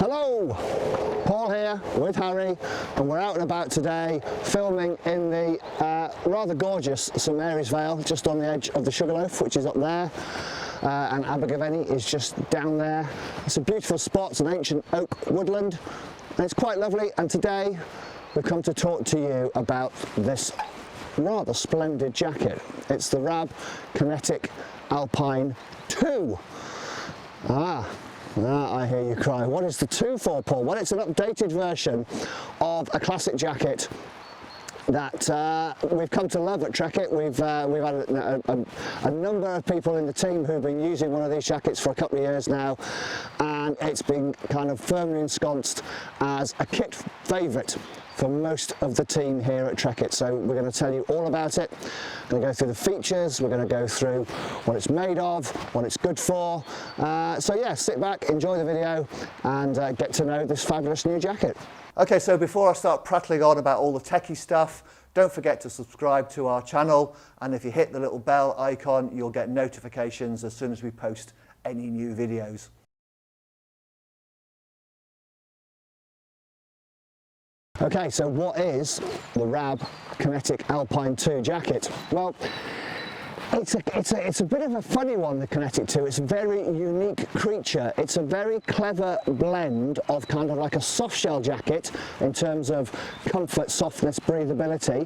Hello, Paul here with Harry, and we're out and about today filming in the rather gorgeous St Mary's Vale, just on the edge of the Sugarloaf, which is up there, and Abergavenny is just down there. It's a beautiful spot, it's an ancient oak woodland, and it's quite lovely. And today we've come to talk to you about this rather splendid jacket. It's the RAB Kinetic Alpine 2. I hear you cry. What is the 2 for, Paul? Well, it's an updated version of a classic jacket that we've come to love at Trekitt. We've had a number of people in the team who've been using one of these jackets for a couple of years now, and it's been kind of firmly ensconced as a kit favourite for most of the team here at Trekitt. So we're going to tell you all about it. We're going to go through the features, we're going to go through what it's made of, what it's good for. So yeah, sit back, enjoy the video, and get to know this fabulous new jacket. Okay, so before I start prattling on about all the techie stuff, don't forget to subscribe to our channel, and if you hit the little bell icon, you'll get notifications as soon as we post any new videos. Okay, so what is the RAB Kinetic Alpine 2 jacket? Well, it's a bit of a funny one, the Kinetic 2. It's a very unique creature. It's a very clever blend of kind of like a soft shell jacket in terms of comfort, softness, breathability,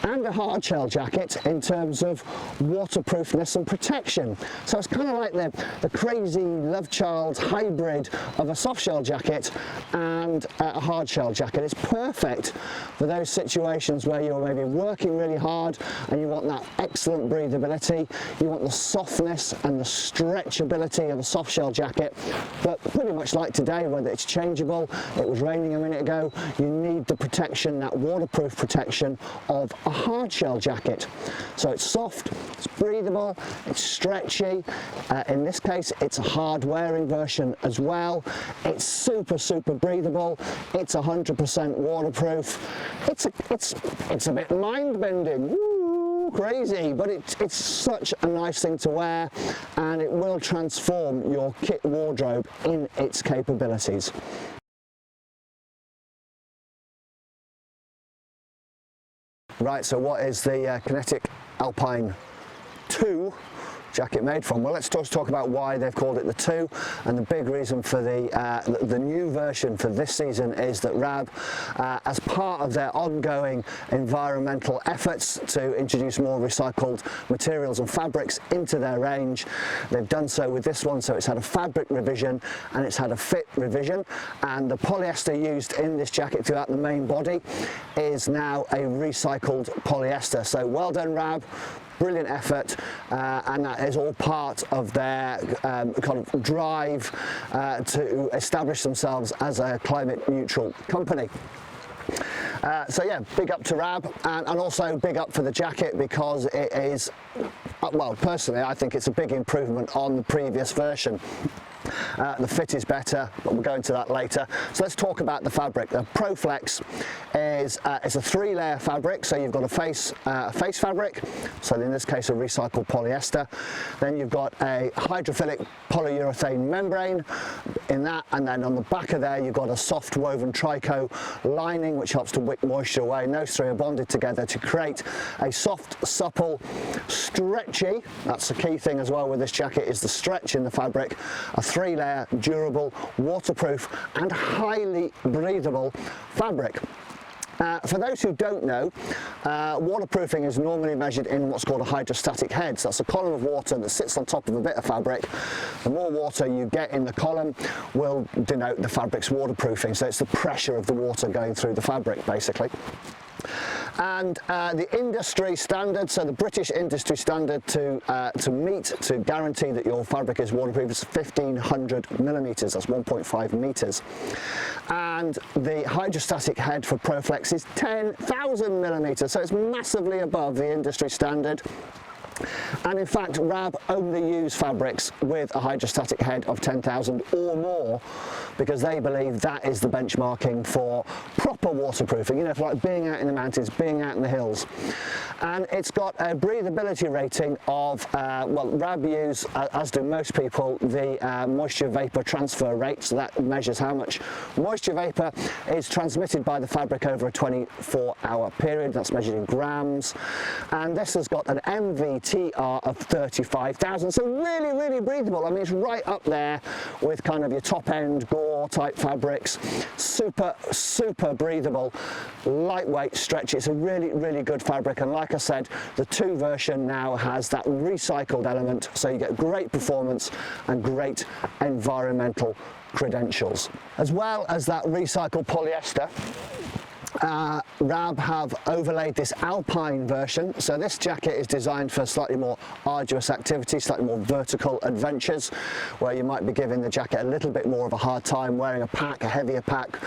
and a hard shell jacket in terms of waterproofness and protection. So it's kind of like the crazy love child hybrid of a soft shell jacket and a hard shell jacket. It's perfect for those situations where you're maybe working really hard and you want that excellent breathability, you want the softness and the stretchability of a soft shell jacket, but pretty much like today, whether it's changeable, it was raining a minute ago, you need the protection, that waterproof protection of a hard shell jacket. So it's soft, it's breathable, it's stretchy. In this case, it's a hard wearing version as well. It's super breathable. It's 100% waterproof. It's a bit mind-bending. Crazy, but it's such a nice thing to wear, and it will transform your kit wardrobe in its capabilities. Right, so what is the Kinetic Alpine 2 jacket made from? Well, let's just talk about why they've called it the 2, and the big reason for the new version for this season is that RAB, as part of their ongoing environmental efforts to introduce more recycled materials and fabrics into their range, they've done so with this one. So it's had a fabric revision and it's had a fit revision, and the polyester used in this jacket throughout the main body is now a recycled polyester. So well done, RAB. Brilliant effort, and that is all part of their kind of drive to establish themselves as a climate neutral company. So yeah, big up to RAB, and also big up for the jacket, because it is, well, personally I think it's a big improvement on the previous version. The fit is better, but we'll go into that later. So let's talk about the fabric. The ProFlex is it's a 3-layer fabric. So you've got a face fabric, so in this case a recycled polyester. Then you've got a hydrophilic polyurethane membrane in that, and then on the back of there you've got a soft woven trico lining which helps to wick moisture away. And those three are bonded together to create a soft, supple, stretchy, that's the key thing as well with this jacket, is the stretch in the fabric. A 3-layer, durable, waterproof and highly breathable fabric. For those who don't know, waterproofing is normally measured in what's called a hydrostatic head. So that's a column of water that sits on top of a bit of fabric. The more water you get in the column will denote the fabric's waterproofing. So it's the pressure of the water going through the fabric, basically. And the industry standard, so the British industry standard to guarantee that your fabric is waterproof is 1500 millimeters, that's 1.5 meters. And the hydrostatic head for ProFlex is 10,000 millimeters, so it's massively above the industry standard. And in fact, RAB only use fabrics with a hydrostatic head of 10,000 or more, because they believe that is the benchmarking for proper waterproofing, you know, for like being out in the mountains, being out in the hills. And it's got a breathability rating of, well, RAB use, as do most people, the moisture vapor transfer rate, so that measures how much moisture vapor is transmitted by the fabric over a 24-hour period. That's measured in grams. And this has got an MVTR of 35,000, so really, really breathable. I mean, it's right up there with kind of your top-end Gore type fabrics. Super, super breathable, lightweight, stretchy. It's a really, really good fabric, and like I said, the 2 version now has that recycled element, so you get great performance and great environmental credentials. As well as that recycled polyester, RAB have overlaid this Alpine version. So this jacket is designed for slightly more arduous activity, slightly more vertical adventures, where you might be giving the jacket a little bit more of a hard time wearing a pack, a heavier pack,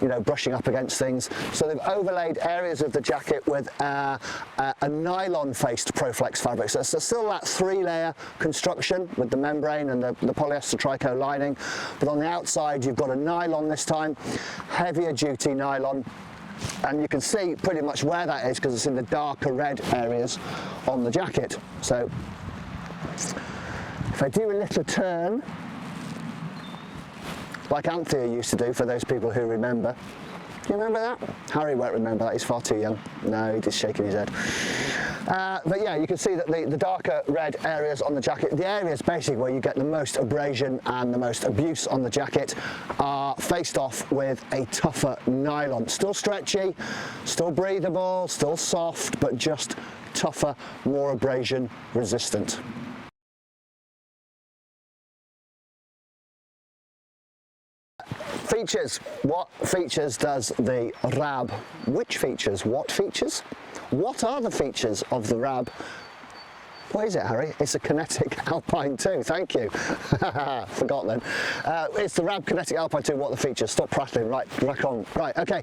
you know, brushing up against things. So they've overlaid areas of the jacket with a nylon-faced Proflex fabric. So it's still that 3-layer construction with the membrane and the polyester trico lining, but on the outside you've got a nylon this time, heavier duty nylon. And you can see pretty much where that is because it's in the darker red areas on the jacket. So if I do a little turn, like Anthea used to do, for those people who remember. Do you remember that? Harry won't remember that, he's far too young. No, he's just shaking his head. But yeah, you can see that the darker red areas on the jacket, the areas basically where you get the most abrasion and the most abuse on the jacket, are faced off with a tougher nylon. Still stretchy, still breathable, still soft, but just tougher, more abrasion resistant. Features. What features does the RAB? Which features? What features? What are the features of the RAB? What is it, Harry? It's a Kinetic Alpine 2, thank you. Forgot then. It's the RAB Kinetic Alpine 2, what are the features? Stop prattling, right, crack on. Right, okay.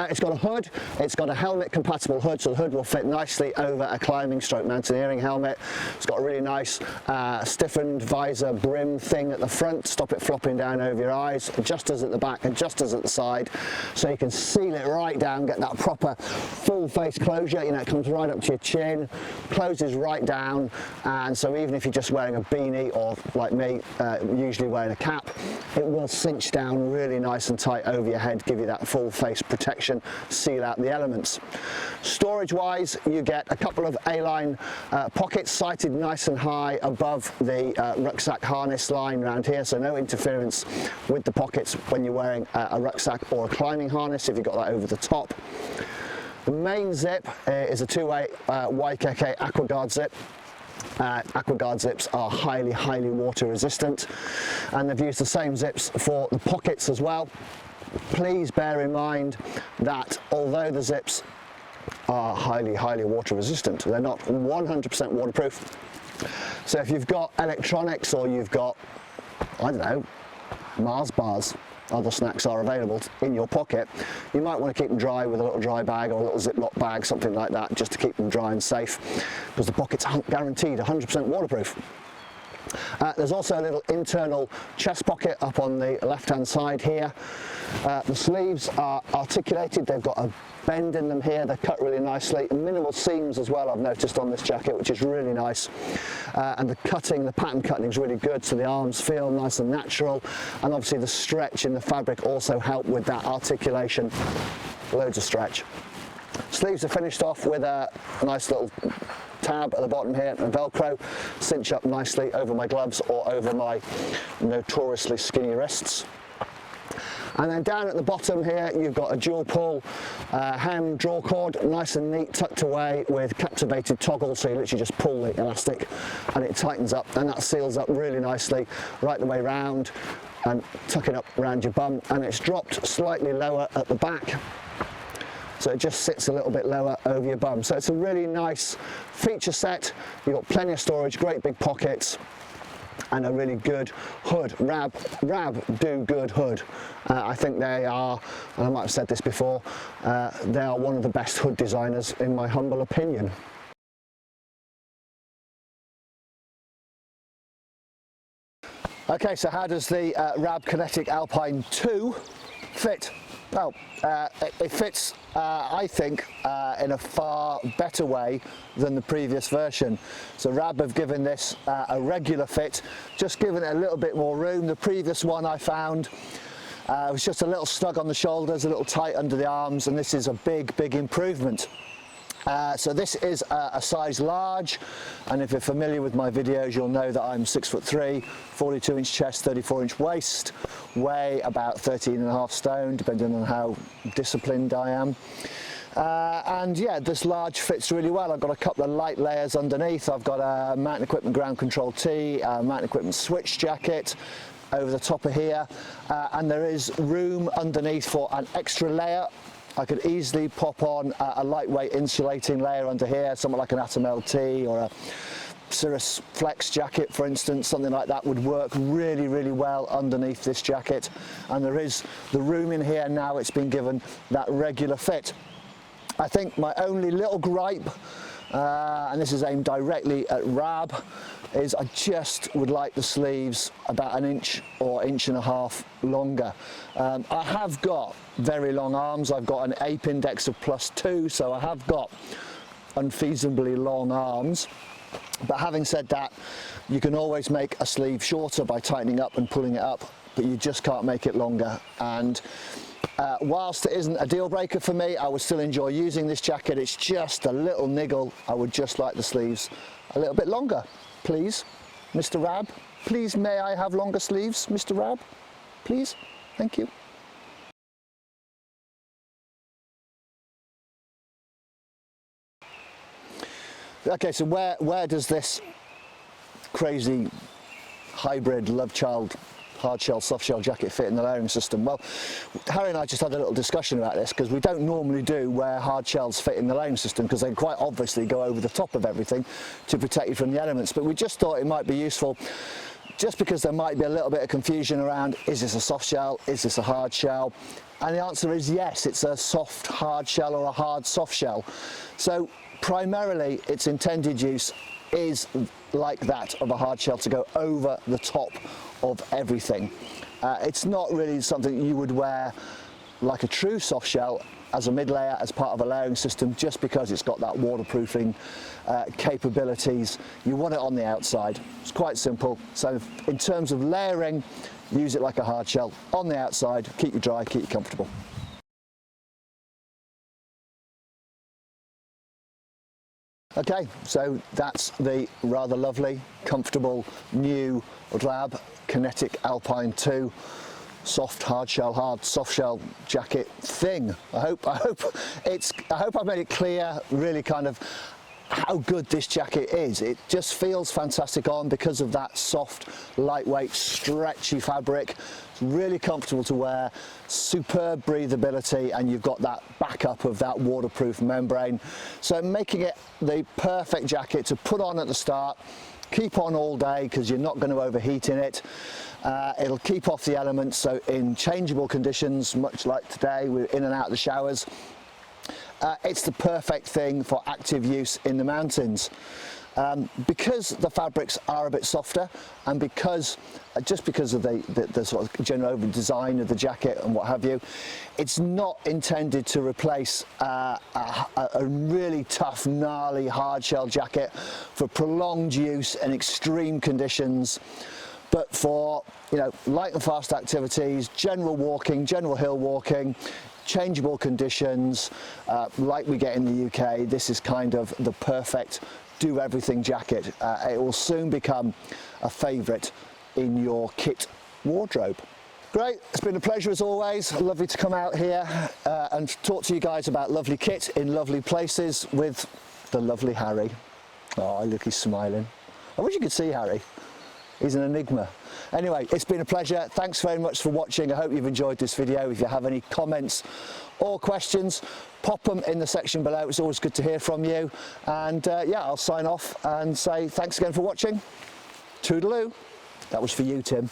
It's got a hood, it's got a helmet compatible hood, so the hood will fit nicely over a climbing stroke mountaineering helmet. It's got a really nice stiffened visor brim thing at the front, stop it flopping down over your eyes, adjusters at the back, adjusters at the side, so you can seal it right down, get that proper full face closure, you know, it comes right up to your chin, closes right down. And so even if you're just wearing a beanie, or like me, usually wearing a cap, it will cinch down really nice and tight over your head, give you that full face protection, seal out the elements. Storage wise, you get a couple of A-line pockets sighted nice and high above the rucksack harness line around here, so no interference with the pockets when you're wearing a rucksack or a climbing harness if you've got that over the top. The main zip is a 2-way YKK AquaGuard zip. AquaGuard zips are highly, highly water resistant, and they've used the same zips for the pockets as well. Please bear in mind that although the zips are highly, highly water resistant, they're not 100% waterproof. So if you've got electronics, or you've got, I don't know, Mars bars, other snacks are available in your pocket, you might want to keep them dry with a little dry bag or a little Ziploc bag, something like that, just to keep them dry and safe, because the pockets aren't guaranteed 100% waterproof. There's also a little internal chest pocket up on the left-hand side here. The sleeves are articulated, they've got a bend in them here, they're cut really nicely. Minimal seams as well, I've noticed on this jacket, which is really nice. And the cutting, the pattern cutting is really good, so the arms feel nice and natural. And obviously the stretch in the fabric also help with that articulation. Loads of stretch. Sleeves are finished off with a nice little tab at the bottom here and Velcro, cinch up nicely over my gloves or over my notoriously skinny wrists. And then down at the bottom here, you've got a dual pull hem draw cord, nice and neat, tucked away with captivated toggle, so you literally just pull the elastic and it tightens up, and that seals up really nicely right the way round and tucking up around your bum, and it's dropped slightly lower at the back. So it just sits a little bit lower over your bum. So it's a really nice feature set. You've got plenty of storage, great big pockets, and a really good hood. RAB do good hood. I think they are, and I might have said this before, they are one of the best hood designers in my humble opinion. Okay, so how does the RAB Kinetic Alpine 2 fit? Well, it fits, I think, in a far better way than the previous version. So RAB have given this a regular fit, just given it a little bit more room. The previous one I found was just a little snug on the shoulders, a little tight under the arms, and this is a big improvement. So this is a size large, and if you're familiar with my videos, you'll know that I'm 6'3", 42-inch chest, 34-inch waist, weigh about 13.5 stone, depending on how disciplined I am. And yeah, this large fits really well. I've got a couple of light layers underneath. I've got a mountain equipment ground control tee, a mountain equipment switch jacket over the top of here, and there is room underneath for an extra layer. I could easily pop on a lightweight insulating layer under here, something like an Atom LT or a Cirrus Flex jacket, for instance. Something like that would work really well underneath this jacket. And there is the room in here now. It's been given that regular fit. I think my only little gripe, and this is aimed directly at RAB, is I just would like the sleeves about 1 inch or 1.5 inches longer. I have got very long arms. I've got an ape index of +2, so I have got unfeasibly long arms. But having said that, you can always make a sleeve shorter by tightening up and pulling it up, but you just can't make it longer. And whilst it isn't a deal breaker for me, I would still enjoy using this jacket. It's just a little niggle. I would just like the sleeves a little bit longer. Please, Mr. RAB, please may I have longer sleeves, Mr. RAB? Please, thank you. Okay, so where does this crazy hybrid love child hard shell, soft shell jacket fit in the layering system? Well, Harry and I just had a little discussion about this because we don't normally do where hard shells fit in the layering system because they quite obviously go over the top of everything to protect you from the elements. But we just thought it might be useful, just because there might be a little bit of confusion around, is this a soft shell, is this a hard shell? And the answer is yes, it's a soft hard shell or a hard soft shell. So primarily its intended use is like that of a hard shell, to go over the top of everything. It's not really something you would wear like a true soft shell as a mid layer, as part of a layering system, just because it's got that waterproofing capabilities. You want it on the outside. It's quite simple. So in terms of layering, use it like a hard shell on the outside, keep you dry, keep you comfortable. Okay, so that's the rather lovely, comfortable, new RAB Kinetic Alpine 2 soft hard shell, hard soft shell jacket thing. I hope I've made it clear really kind of how good this jacket is. It just feels fantastic on because of that soft, lightweight, stretchy fabric. It's really comfortable to wear, superb breathability, and you've got that backup of that waterproof membrane. So making it the perfect jacket to put on at the start, keep on all day because you're not going to overheat in it. It'll keep off the elements, so in changeable conditions, much like today, we're in and out of the showers. It's the perfect thing for active use in the mountains. Because the fabrics are a bit softer, and because just because of the sort of general design of the jacket and what have you, it's not intended to replace a really tough, gnarly, hard shell jacket for prolonged use in extreme conditions. But for, you know, light and fast activities, general walking, general hill walking, changeable conditions, like we get in the UK, this is kind of the perfect do everything jacket. It will soon become a favourite in your kit wardrobe. Great, it's been a pleasure as always. Lovely to come out here and talk to you guys about lovely kit in lovely places with the lovely Harry. Oh, look, he's smiling. I wish you could see Harry. He's an enigma. Anyway, it's been a pleasure. Thanks very much for watching. I hope you've enjoyed this video. If you have any comments or questions, pop them in the section below. It's always good to hear from you. And yeah, I'll sign off and say thanks again for watching. Toodaloo. That was for you, Tim.